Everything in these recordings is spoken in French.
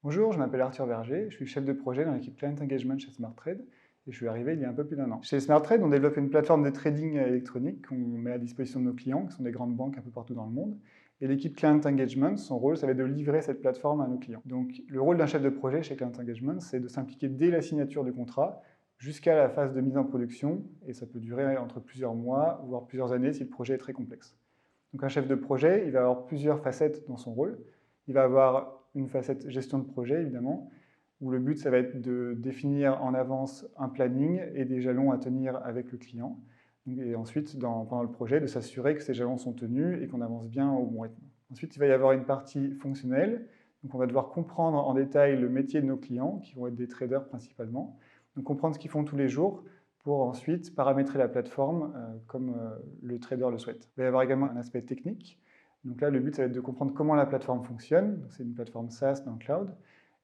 Bonjour, je m'appelle Arthur Verger, je suis chef de projet dans l'équipe Client Engagement chez SmartTrade et je suis arrivé il y a un peu plus d'1 an. Chez SmartTrade, on développe une plateforme de trading électronique qu'on met à disposition de nos clients, qui sont des grandes banques un peu partout dans le monde. Et l'équipe Client Engagement, son rôle, ça va être de livrer cette plateforme à nos clients. Donc le rôle d'un chef de projet chez Client Engagement, c'est de s'impliquer dès la signature du contrat jusqu'à la phase de mise en production, et ça peut durer entre plusieurs mois, voire plusieurs années si le projet est très complexe. Donc un chef de projet, il va avoir plusieurs facettes dans son rôle. Il va avoir une facette gestion de projet, évidemment, où le but, ça va être de définir en avance un planning et des jalons à tenir avec le client. Et ensuite, pendant le projet, de s'assurer que ces jalons sont tenus et qu'on avance bien au bon rythme. Ensuite, il va y avoir une partie fonctionnelle. Donc on va devoir comprendre en détail le métier de nos clients, qui vont être des traders principalement. Donc comprendre ce qu'ils font tous les jours, pour ensuite paramétrer la plateforme comme le trader le souhaite. Il va y avoir également un aspect technique. Donc là, le but, ça va être de comprendre comment la plateforme fonctionne. C'est une plateforme SaaS dans le cloud.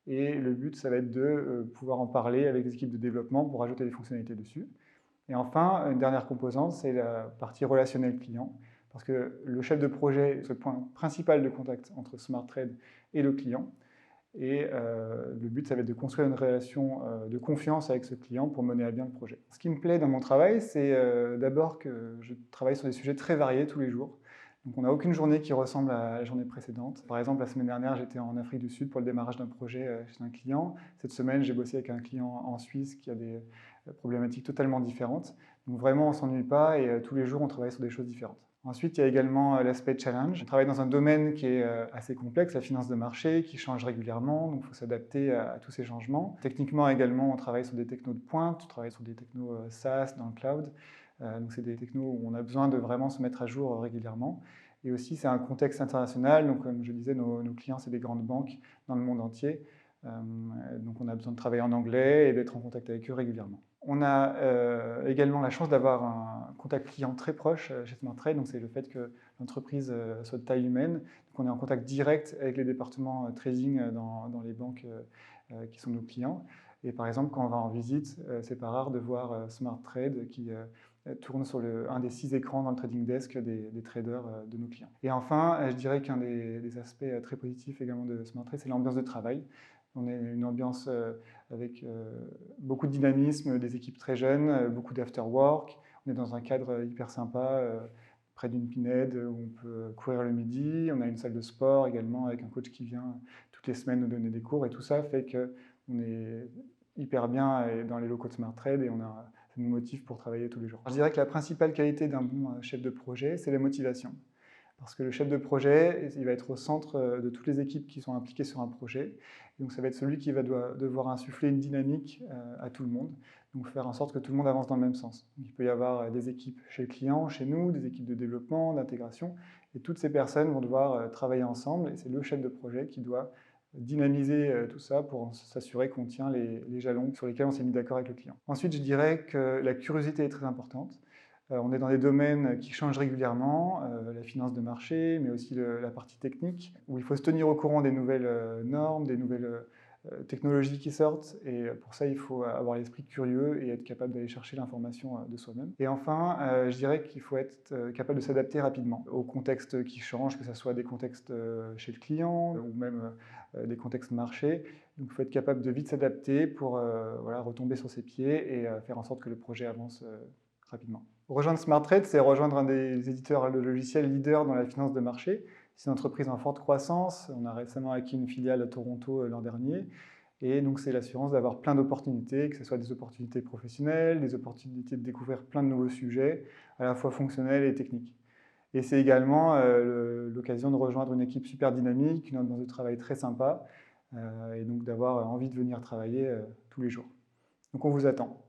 Et le but, ça va être de pouvoir en parler avec les équipes de développement pour ajouter des fonctionnalités dessus. Et enfin, une dernière composante, c'est la partie relationnelle client. Parce que le chef de projet, c'est le point principal de contact entre SmartTrade et le client. Et le but, ça va être de construire une relation de confiance avec ce client pour mener à bien le projet. Ce qui me plaît dans mon travail, c'est d'abord que je travaille sur des sujets très variés tous les jours. Donc on n'a aucune journée qui ressemble à la journée précédente. Par exemple, la semaine dernière, j'étais en Afrique du Sud pour le démarrage d'un projet chez un client. Cette semaine, j'ai bossé avec un client en Suisse qui a des problématiques totalement différentes. Donc vraiment, on ne s'ennuie pas et tous les jours, on travaille sur des choses différentes. Ensuite, il y a également l'aspect challenge. On travaille dans un domaine qui est assez complexe, la finance de marché, qui change régulièrement, donc il faut s'adapter à tous ces changements. Techniquement également, on travaille sur des technos de pointe, on travaille sur des technos SaaS dans le cloud. Donc c'est des technos où on a besoin de vraiment se mettre à jour régulièrement. Et aussi, c'est un contexte international. Donc comme je disais, nos clients, c'est des grandes banques dans le monde entier. Donc on a besoin de travailler en anglais et d'être en contact avec eux régulièrement. On a également la chance d'avoir un contact client très proche chez SmartTrade, donc c'est le fait que l'entreprise soit de taille humaine. Donc on est en contact direct avec les départements trading dans les banques qui sont nos clients. Et par exemple, quand on va en visite, c'est pas rare de voir SmartTrade qui tourne sur un des 6 écrans dans le trading desk des traders de nos clients. Et enfin, je dirais qu'un des aspects très positifs également de SmartTrade, c'est l'ambiance de travail. On est une ambiance avec beaucoup de dynamisme, des équipes très jeunes, beaucoup d'after-work. On est dans un cadre hyper sympa, près d'une pinède où on peut courir le midi. On a une salle de sport également avec un coach qui vient toutes les semaines nous donner des cours. Et tout ça fait qu'on est hyper bien dans les locaux de SmartTrade et ça nous motive pour travailler tous les jours. Je dirais que la principale qualité d'un bon chef de projet, c'est la motivation. Parce que le chef de projet, il va être au centre de toutes les équipes qui sont impliquées sur un projet. Et donc ça va être celui qui va devoir insuffler une dynamique à tout le monde. Donc faire en sorte que tout le monde avance dans le même sens. Donc, il peut y avoir des équipes chez le client, chez nous, des équipes de développement, d'intégration. Et toutes ces personnes vont devoir travailler ensemble. Et c'est le chef de projet qui doit dynamiser tout ça pour s'assurer qu'on tient les jalons sur lesquels on s'est mis d'accord avec le client. Ensuite, je dirais que la curiosité est très importante. On est dans des domaines qui changent régulièrement, la finance de marché, mais aussi la partie technique, où il faut se tenir au courant des nouvelles normes, des nouvelles technologies qui sortent. Et pour ça, il faut avoir l'esprit curieux et être capable d'aller chercher l'information de soi-même. Et enfin, je dirais qu'il faut être capable de s'adapter rapidement au contexte qui change, que ce soit des contextes chez le client ou même des contextes marché. Donc il faut être capable de vite s'adapter pour voilà, retomber sur ses pieds et faire en sorte que le projet avance rapidement. Rejoindre SmartTrade, c'est rejoindre un des éditeurs de logiciels leaders dans la finance de marché. C'est une entreprise en forte croissance. On a récemment acquis une filiale à Toronto l'an dernier. Et donc, c'est l'assurance d'avoir plein d'opportunités, que ce soit des opportunités professionnelles, des opportunités de découvrir plein de nouveaux sujets, à la fois fonctionnels et techniques. Et c'est également l'occasion de rejoindre une équipe super dynamique, une ambiance de travail très sympa, et donc d'avoir envie de venir travailler tous les jours. Donc, on vous attend.